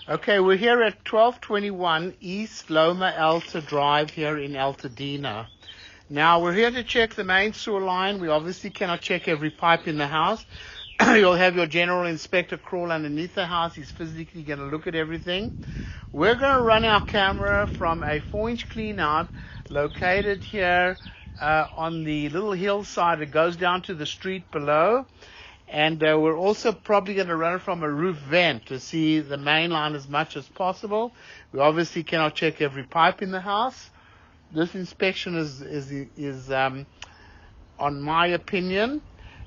Okay, we're here at 1221 East Loma Alta Drive here in Altadena. Now, we're here to check the main sewer line. We obviously cannot check every pipe in the house. You'll have your general inspector crawl underneath the house. He's physically going to look at everything. We're going to run our camera from a 4-inch clean-out located here on the little hillside that goes down to the street below. And we're also probably going to run it from a roof vent to see the main line as much as possible. We obviously cannot check every pipe in the house. This inspection is on my opinion.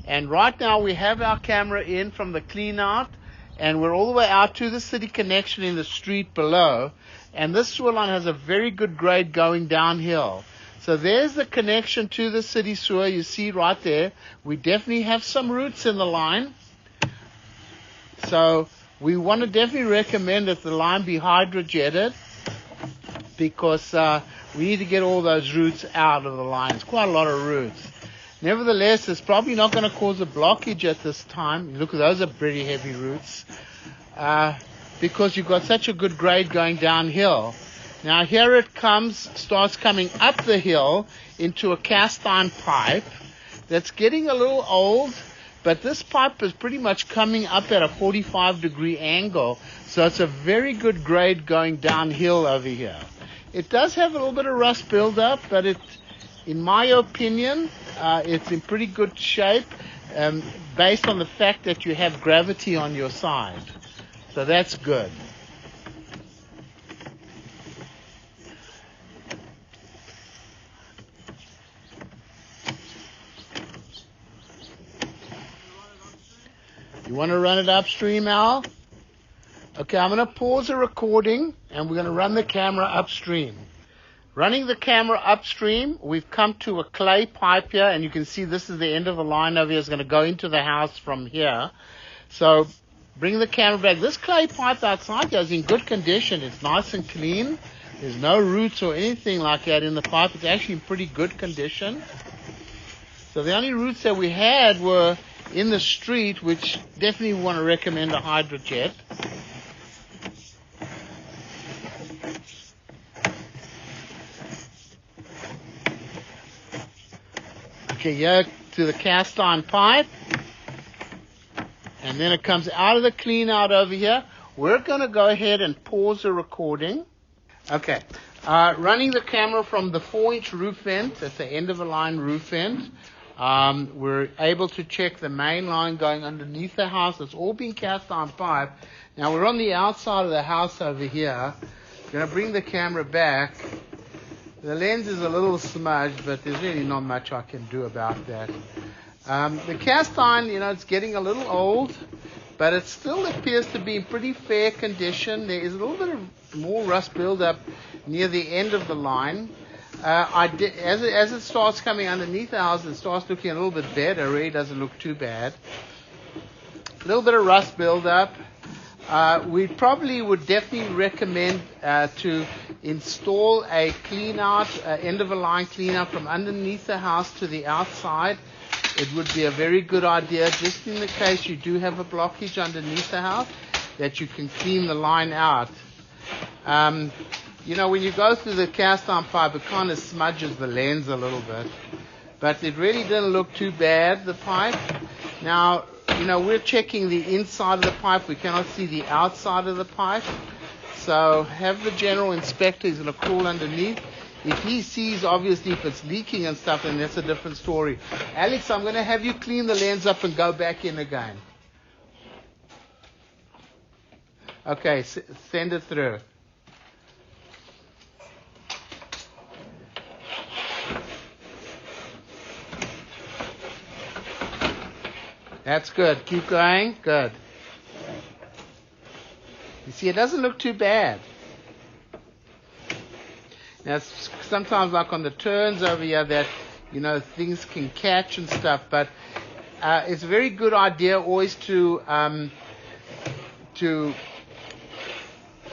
And right now we have our camera in from the clean out, and we're all the way out to the city connection in the street below. And this sewer line has a very good grade going downhill. So there's the connection to the city sewer. You see right there. We definitely have some roots in the line. So we want to definitely recommend that the line be hydrojetted because we need to get all those roots out of the line. It's quite a lot of roots. Nevertheless, it's probably not going to cause a blockage at this time. Look, those are pretty heavy roots because you've got such a good grade going downhill. Now here it comes, starts coming up the hill into a cast iron pipe that's getting a little old, but this pipe is pretty much coming up at a 45-degree angle, so it's a very good grade going downhill over here. It does have a little bit of rust buildup, but in my opinion, it's in pretty good shape based on the fact that you have gravity on your side. So that's good. You want to run it upstream, Al? Okay, I'm going to pause the recording, and we're going to run the camera upstream. Running the camera upstream, we've come to a clay pipe here, and you can see this is the end of the line over here. It's going to go into the house from here. So bring the camera back. This clay pipe outside here is in good condition. It's nice and clean. There's no roots or anything like that in the pipe. It's actually in pretty good condition. So the only roots that we had were in the street, which definitely want to recommend a hydrojet. Okay, here to the cast iron pipe, and then it comes out of the clean out over here. We're going to go ahead and pause the recording. Okay, running the camera from the 4-inch roof vent, at the end of the line roof vent. We're able to check the main line going underneath the house. It's all been cast iron pipe. Now we're on the outside of the house over here. Going to bring the camera back. The lens is a little smudged, but there's really not much I can do about that. The cast iron, it's getting a little old, but it still appears to be in pretty fair condition. There is a little bit of more rust buildup near the end of the line. As it starts coming underneath the house, it starts looking a little bit better. It really doesn't look too bad. A little bit of rust buildup. We probably would definitely recommend to install a clean-out, end-of-a-line clean-out from underneath the house to the outside. It would be a very good idea, just in the case you do have a blockage underneath the house, that you can clean the line out. When you go through the cast iron pipe, it kind of smudges the lens a little bit. But it really didn't look too bad, the pipe. Now, we're checking the inside of the pipe. We cannot see the outside of the pipe. So have the general inspector, he's going to crawl underneath. If he sees, obviously, if it's leaking and stuff, then that's a different story. Alex, I'm going to have you clean the lens up and go back in again. Okay, send it through. That's good. Keep going. Good. You see, it doesn't look too bad. Now, sometimes like on the turns over here that, things can catch and stuff, but it's a very good idea always to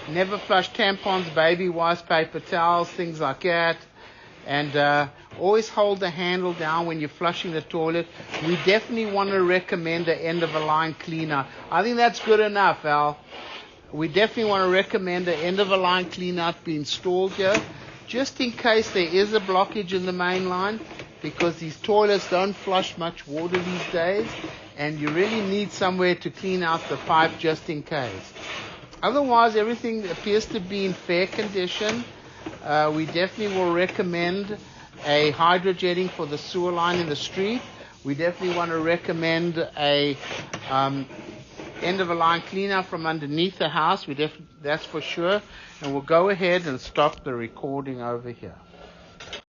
never flush tampons, baby wipes, paper towels, things like that. And always hold the handle down when you're flushing the toilet. We definitely want to recommend the end of a line cleaner. I think that's good enough, Al. we definitely want to recommend an end-of-a-line cleanout be installed here, just in case there is a blockage in the main line, because these toilets don't flush much water these days, and you really need somewhere to clean out the pipe just in case. Otherwise, everything appears to be in fair condition. We definitely will recommend a hydrojetting for the sewer line in the street. We definitely want to recommend a end-of-a-line cleanout from underneath the house. That's for sure. And we'll go ahead and stop the recording over here.